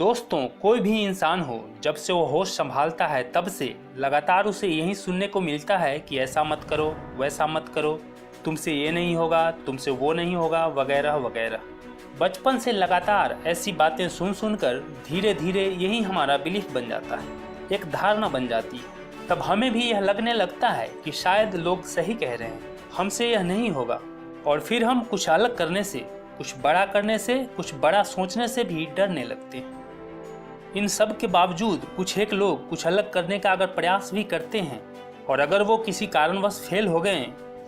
दोस्तों, कोई भी इंसान हो, जब से वो होश संभालता है तब से लगातार उसे यही सुनने को मिलता है कि ऐसा मत करो, वैसा मत करो, तुमसे ये नहीं होगा, तुमसे वो नहीं होगा, वगैरह वगैरह। बचपन से लगातार ऐसी बातें सुन सुनकर धीरे धीरे यही हमारा बिलीफ बन जाता है, एक धारणा बन जाती है। तब हमें भी यह लगने लगता है कि शायद लोग सही कह रहे हैं, हमसे यह नहीं होगा। और फिर हम कुछ अलग करने से, कुछ बड़ा करने से, कुछ बड़ा सोचने से भी डरने लगते हैं। इन सब के बावजूद कुछ एक लोग कुछ अलग करने का अगर प्रयास भी करते हैं और अगर वो किसी कारणवश फेल हो गए,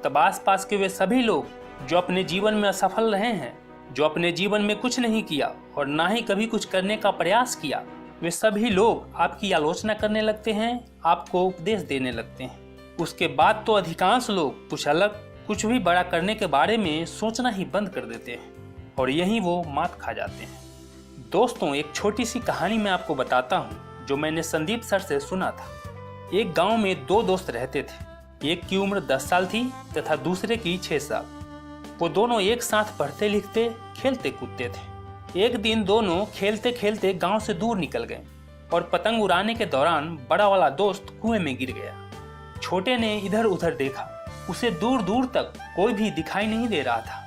तब आसपास के वे सभी लोग जो अपने जीवन में असफल रहे हैं, जो अपने जीवन में कुछ नहीं किया और ना ही कभी कुछ करने का प्रयास किया, वे सभी लोग आपकी आलोचना करने लगते हैं, आपको उपदेश देने लगते हैं। उसके बाद तो अधिकांश लोग कुछ अलग, कुछ भी बड़ा करने के बारे में सोचना ही बंद कर देते हैं और यहीं वो मात खा जाते हैं। दोस्तों, एक छोटी सी कहानी मैं आपको बताता हूँ जो मैंने संदीप सर से सुना था। एक गांव में दो दोस्त रहते थे। एक की उम्र 10 साल थी तथा दूसरे की 6 साल। वो दोनों एक साथ पढ़ते लिखते, खेलते कूदते थे। एक दिन दोनों खेलते खेलते गांव से दूर निकल गए और पतंग उड़ाने के दौरान बड़ा वाला दोस्त कुएं में गिर गया। छोटे ने इधर उधर देखा, उसे दूर दूर तक कोई भी दिखाई नहीं दे रहा था।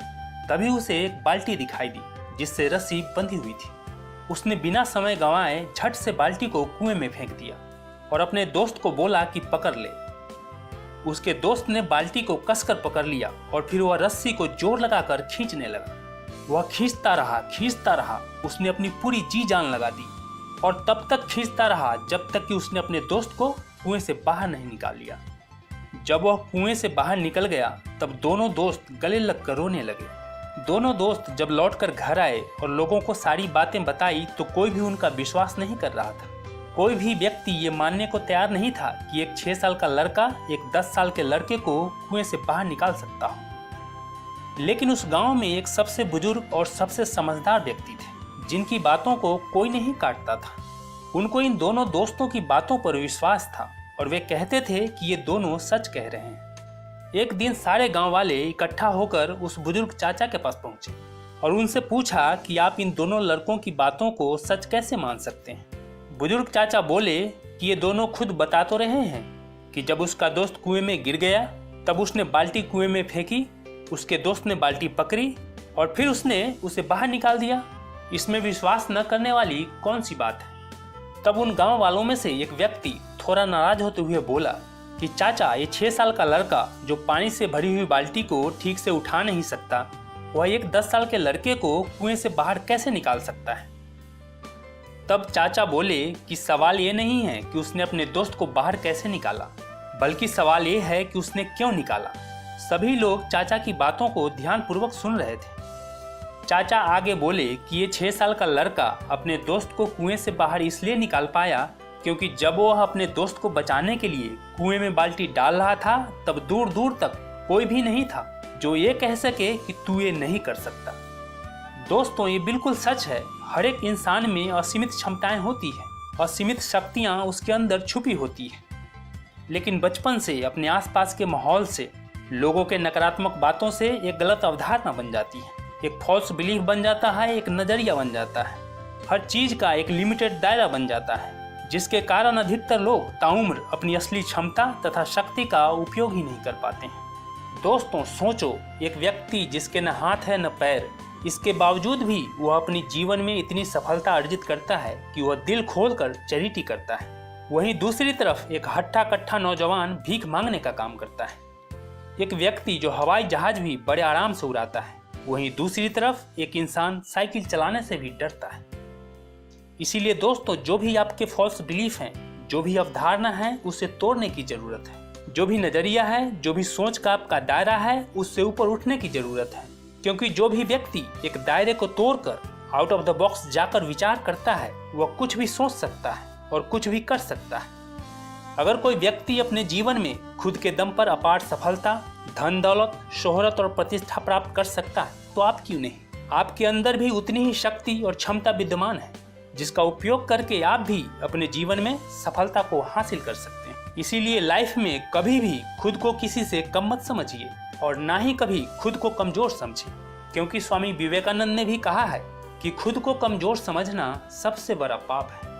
तभी उसे एक बाल्टी दिखाई दी जिससे रस्सी बंधी हुई थी। उसने बिना समय गंवाए झट से बाल्टी को कुएं में फेंक दिया और अपने दोस्त को बोला कि पकड़ ले। उसके दोस्त ने बाल्टी को कसकर पकड़ लिया और फिर वह रस्सी को जोर लगाकर खींचने लगा। वह खींचता रहा। उसने अपनी पूरी जी जान लगा दी और तब तक खींचता रहा जब तक कि उसने अपने दोस्त को कुएं से बाहर नहीं निकाल लिया। जब वह कुएं से बाहर निकल गया तब दोनों दोस्त गले लगकर रोने लगे। दोनों दोस्त जब लौटकर घर आए और लोगों को सारी बातें बताई तो कोई भी उनका विश्वास नहीं कर रहा था। कोई भी व्यक्ति ये मानने को तैयार नहीं था कि एक 6 साल का लड़का एक 10 साल के लड़के को कुएं से बाहर निकाल सकता हो। लेकिन उस गांव में एक सबसे बुजुर्ग और सबसे समझदार व्यक्ति थे जिनकी बातों को कोई नहीं काटता था। उनको इन दोनों दोस्तों की बातों पर विश्वास था और वे कहते थे कि ये दोनों सच कह रहे हैं। एक दिन सारे गांव वाले इकट्ठा होकर उस बुजुर्ग चाचा के पास पहुंचे और उनसे पूछा कि आप इन दोनों लड़कों की बातों को सच कैसे मान सकते हैं। बुजुर्ग चाचा बोले कि ये दोनों खुद बता तो रहे हैं कि जब उसका दोस्त कुएं में गिर गया तब उसने बाल्टी कुएं में फेंकी, उसके दोस्त ने बाल्टी पकड़ी और फिर उसने उसे बाहर निकाल दिया। इसमें विश्वास न करने वाली कौन सी बात है। तब उन गाँव वालों में से एक व्यक्ति थोड़ा नाराज होते हुए बोला कि चाचा, ये 6 साल का लड़का जो पानी से भरी हुई बाल्टी को ठीक से उठा नहीं सकता, वह एक 10 साल के लड़के को कुएं से बाहर कैसे निकाल सकता है। तब चाचा बोले कि सवाल ये नहीं है कि उसने अपने दोस्त को बाहर कैसे निकाला, बल्कि सवाल ये है कि उसने क्यों निकाला। सभी लोग चाचा की बातों को ध्यानपूर्वक सुन रहे थे। चाचा आगे बोले कि ये 6 साल का लड़का अपने दोस्त को कुएं से बाहर इसलिए निकाल पाया क्योंकि जब वह अपने दोस्त को बचाने के लिए कुएं में बाल्टी डाल रहा था तब दूर दूर तक कोई भी नहीं था जो ये कह सके कि तू ये नहीं कर सकता। दोस्तों, ये बिल्कुल सच है। हर एक इंसान में असीमित क्षमताएं होती हैं, असीमित शक्तियां उसके अंदर छुपी होती हैं। लेकिन बचपन से अपने आसपास के माहौल से, लोगों के नकारात्मक बातों से एक गलत अवधारणा बन जाती है, एक फॉल्स बिलीफ बन जाता है, एक नजरिया बन जाता है। हर चीज का एक लिमिटेड दायरा बन जाता है जिसके कारण अधिकतर लोग ताउम्र अपनी असली क्षमता तथा शक्ति का उपयोग ही नहीं कर पाते हैं। दोस्तों, सोचो, एक व्यक्ति जिसके न हाथ है न पैर, इसके बावजूद भी वह अपनी जीवन में इतनी सफलता अर्जित करता है कि वह दिल खोलकर चैरिटी करता है। वहीं दूसरी तरफ एक हट्टा कट्ठा नौजवान भीख मांगने का काम करता है। एक व्यक्ति जो हवाई जहाज भी बड़े आराम से उड़ाता है, वहीं दूसरी तरफ एक इंसान साइकिल चलाने से भी डरता है। इसीलिए दोस्तों, जो भी आपके फॉल्स बिलीफ हैं, जो भी अवधारणा है, उसे तोड़ने की जरूरत है। जो भी नजरिया है, जो भी सोच का आपका दायरा है, उससे ऊपर उठने की जरूरत है। क्योंकि जो भी व्यक्ति एक दायरे को तोड़कर आउट ऑफ द बॉक्स जाकर विचार करता है, वह कुछ भी सोच सकता है और कुछ भी कर सकता है। अगर कोई व्यक्ति अपने जीवन में खुद के दम पर अपार सफलता, धन दौलत, शोहरत और प्रतिष्ठा प्राप्त कर सकता है, तो आप क्यों नहीं। आपके अंदर भी उतनी ही शक्ति और क्षमता विद्यमान है जिसका उपयोग करके आप भी अपने जीवन में सफलता को हासिल कर सकते हैं। इसीलिए लाइफ में कभी भी खुद को किसी से कम मत समझिए और ना ही कभी खुद को कमजोर समझिए, क्योंकि स्वामी विवेकानंद ने भी कहा है कि खुद को कमजोर समझना सबसे बड़ा पाप है।